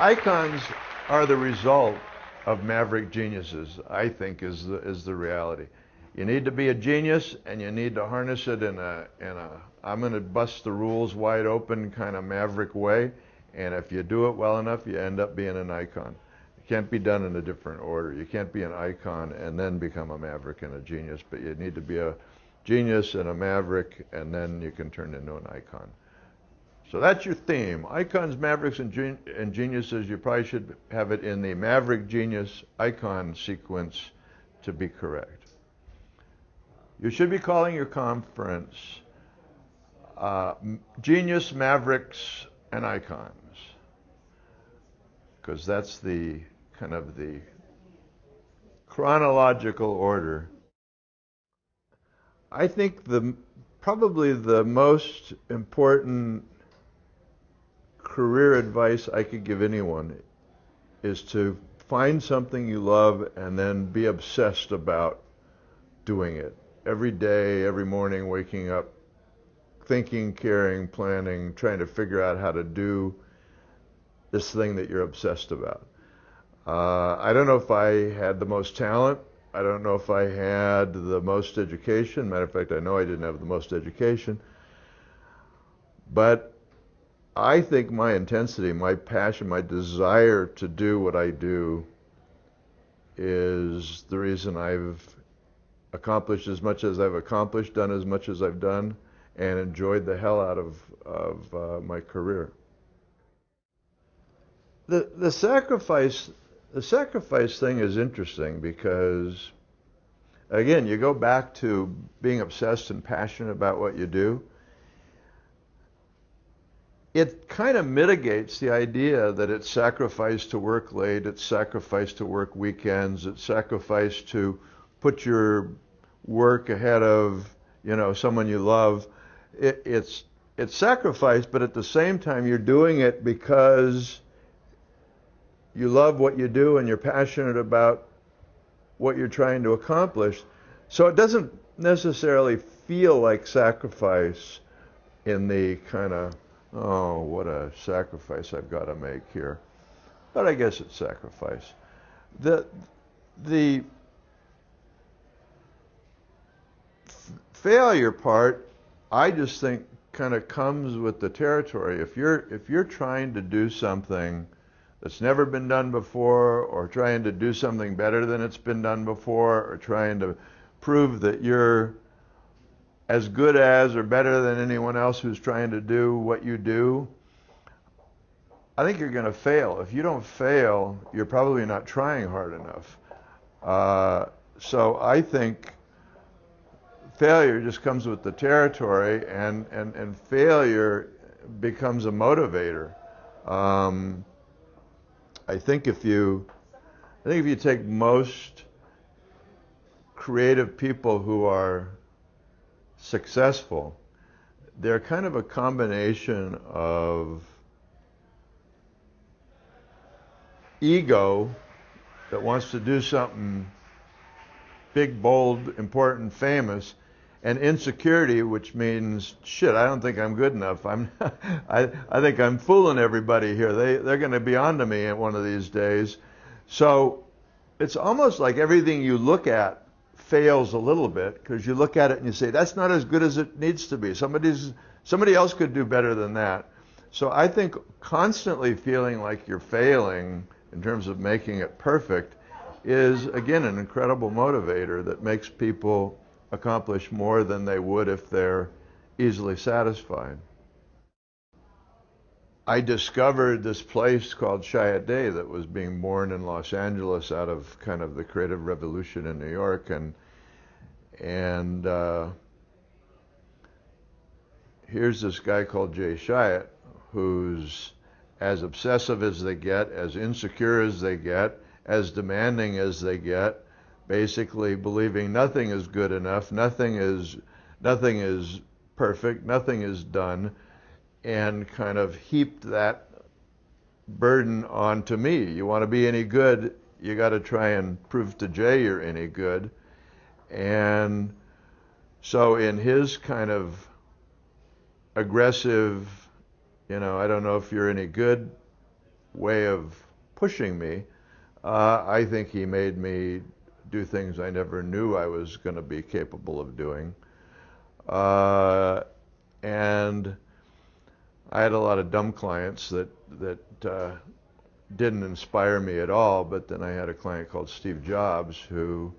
Icons are the result of maverick geniuses, I think, is the reality. You need to be a genius, and you need to harness it in a I'm going to bust the rules wide open kind of maverick way. And if you do it well enough, you end up being an icon. It can't be done in a different order. You can't be an icon and then become a maverick and a genius, but you need to be a genius and a maverick, and then you can turn into an icon. So that's your theme. Icons, mavericks, and geniuses. You probably should have it in the maverick, genius, icon sequence to be correct. You should be calling your conference Genius, Mavericks, and Icons, because that's the kind of the chronological order. I think probably the most important career advice I could give anyone is to find something you love and then be obsessed about doing it. Every day, every morning, waking up, thinking, caring, planning, trying to figure out how to do this thing that you're obsessed about. I don't know if I had the most talent. I don't know if I had the most education. Matter of fact, I know I didn't have the most education. But I think my intensity, my passion, my desire to do what I do is the reason I've accomplished as much as I've accomplished, done as much as I've done, and enjoyed the hell out of my career. The sacrifice thing is interesting because, again, you go back to being obsessed and passionate about what you do. It kind of mitigates the idea that it's sacrifice to work late, it's sacrifice to work weekends, it's sacrifice to put your work ahead of, someone you love. It's sacrifice, but at the same time you're doing it because you love what you do and you're passionate about what you're trying to accomplish. So it doesn't necessarily feel like sacrifice in the kind of, oh, what a sacrifice I've got to make here. But I guess it's sacrifice. The failure part, I just think, kind of comes with the territory. If you're trying to do something that's never been done before, or trying to do something better than it's been done before, or trying to prove that you're as good as or better than anyone else who's trying to do what you do, I think you're going to fail. If you don't fail, you're probably not trying hard enough. So I think failure just comes with the territory, and failure becomes a motivator. I think if you take most creative people who are successful, they're kind of a combination of ego that wants to do something big, bold, important, famous, and insecurity, which means, shit, I don't think I'm good enough. I think I'm fooling everybody here. They're going to be onto me one of these days. So it's almost like everything you look at fails a little bit, because you look at it and you say, that's not as good as it needs to be. Somebody else could do better than that. So I think constantly feeling like you're failing in terms of making it perfect is, again, an incredible motivator that makes people accomplish more than they would if they're easily satisfied. I discovered this place called Chiat that was being born in Los Angeles out of kind of the creative revolution in New York, and here's this guy called Jay Chiat, who's as obsessive as they get, as insecure as they get, as demanding as they get, basically believing nothing is good enough, nothing is perfect, nothing is done, and kind of heaped that burden onto me. You want to be any good, you got to try and prove to Jay you're any good. And so in his kind of aggressive, I don't know if you're any good way of pushing me. I think he made me do things I never knew I was going to be capable of doing. And I had a lot of dumb clients that didn't inspire me at all, but then I had a client called Steve Jobs who,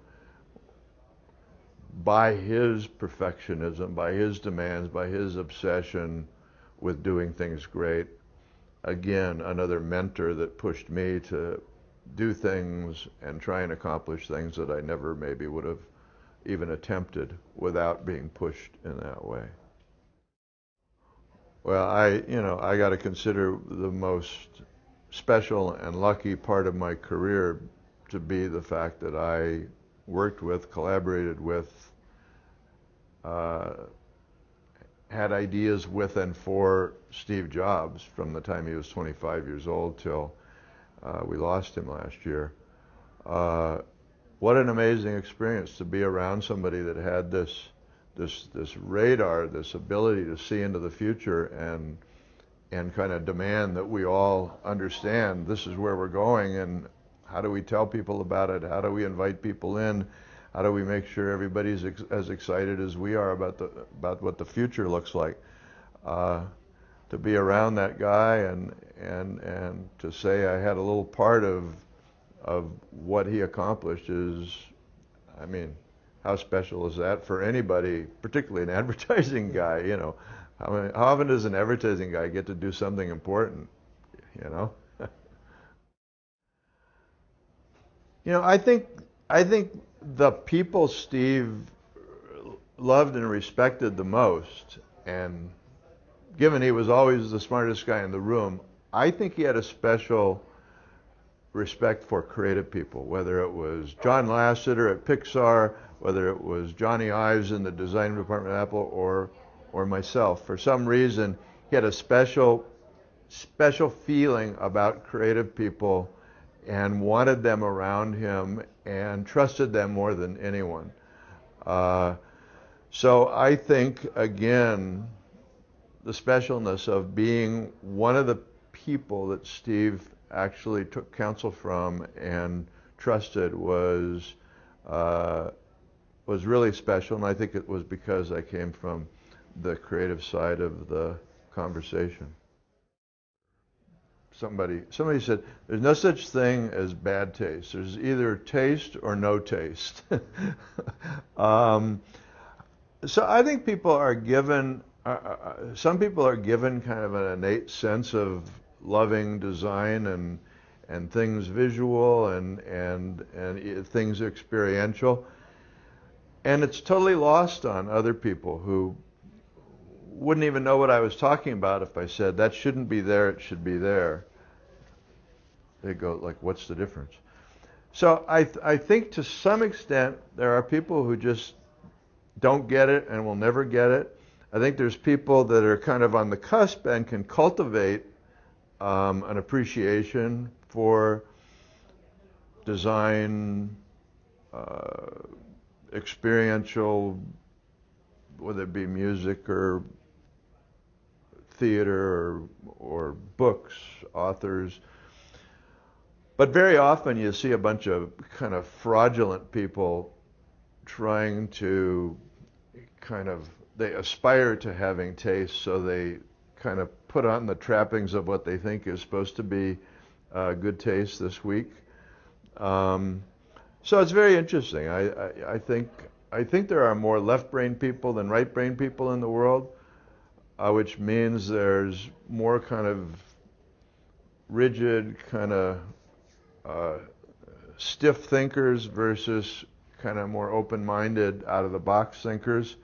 by his perfectionism, by his demands, by his obsession with doing things great, again, another mentor that pushed me to do things and try and accomplish things that I never maybe would have even attempted without being pushed in that way. Well, I got to consider the most special and lucky part of my career to be the fact that I worked with, collaborated with, had ideas with and for Steve Jobs from the time he was 25 years old till we lost him last year. What an amazing experience to be around somebody that had this radar, this ability to see into the future and kind of demand that we all understand this is where we're going, and how do we tell people about it? How do we invite people in? How do we make sure everybody's as excited as we are about what the future looks like? To be around that guy and to say I had a little part of what he accomplished is, I mean, how special is that for anybody, particularly an advertising guy? You know, how often does an advertising guy get to do something important? You know. You know, I think the people Steve loved and respected the most, and given he was always the smartest guy in the room, I think he had a special respect for creative people, whether it was John Lasseter at Pixar, whether it was Johnny Ives in the design department at Apple, or myself. For some reason, he had a special feeling about creative people and wanted them around him and trusted them more than anyone. So I think, again, the specialness of being one of the people that Steve actually took counsel from and trusted was really special, and I think it was because I came from the creative side of the conversation. Somebody said, there's no such thing as bad taste. There's either taste or no taste. So I think people are given, some people are given kind of an innate sense of loving design and things visual and things experiential. And it's totally lost on other people who wouldn't even know what I was talking about if I said, that shouldn't be there, it should be there. They go, like, what's the difference? So I think to some extent there are people who just don't get it and will never get it. I think there's people that are kind of on the cusp and can cultivate an appreciation for design, experiential, whether it be music or theater or books, authors. But very often you see a bunch of kind of fraudulent people trying to they aspire to having taste, so they kind of put on the trappings of what they think is supposed to be good taste this week. So it's very interesting. I think there are more left-brain people than right-brain people in the world, which means there's more kind of rigid, kind of stiff thinkers versus kind of more open-minded, out-of-the-box thinkers.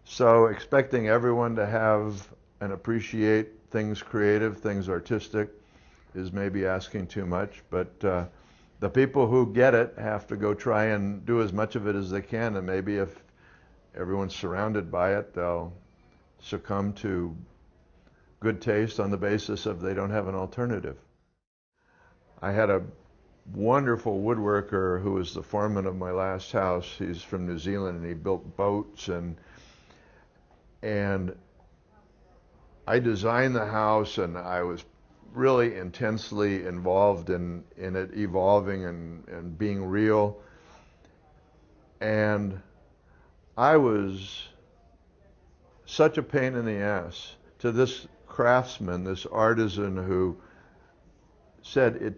So expecting everyone to have and appreciate things creative, things artistic, is maybe asking too much. But the people who get it have to go try and do as much of it as they can, and maybe if everyone's surrounded by it, they'll succumb to good taste on the basis of they don't have an alternative. I had a wonderful woodworker who was the foreman of my last house. He's from New Zealand, and he built boats, and I designed the house, and I was really intensely involved in it evolving and being real. And I was such a pain in the ass to this craftsman, this artisan who said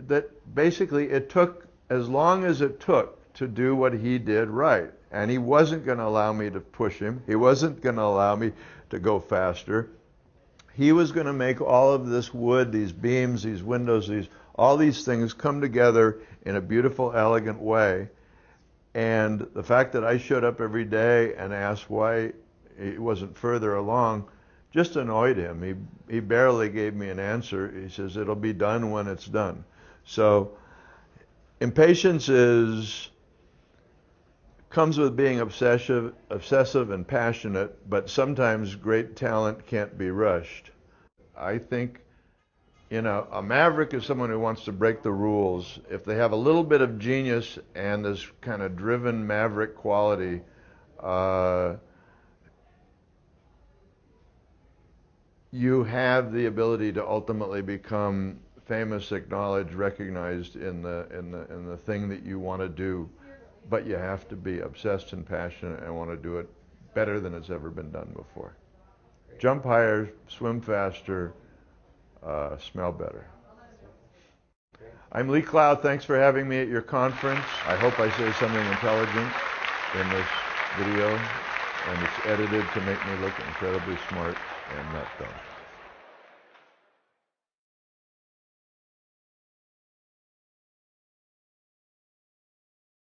that basically it took as long as it took to do what he did right. And he wasn't going to allow me to push him. He wasn't going to allow me to go faster. He was going to make all of this wood, these beams, these windows, all these things come together in a beautiful, elegant way. And the fact that I showed up every day and asked why he wasn't further along just annoyed him. He barely gave me an answer. He says, it'll be done when it's done. So impatience comes with being obsessive and passionate, but sometimes great talent can't be rushed. I think, a maverick is someone who wants to break the rules. If they have a little bit of genius and this kind of driven maverick quality, you have the ability to ultimately become famous, acknowledged, recognized in the thing that you want to do. But you have to be obsessed and passionate and want to do it better than it's ever been done before. Jump higher, swim faster, smell better. I'm Lee Clow. Thanks for having me at your conference. I hope I say something intelligent in this video, and it's edited to make me look incredibly smart and not dumb.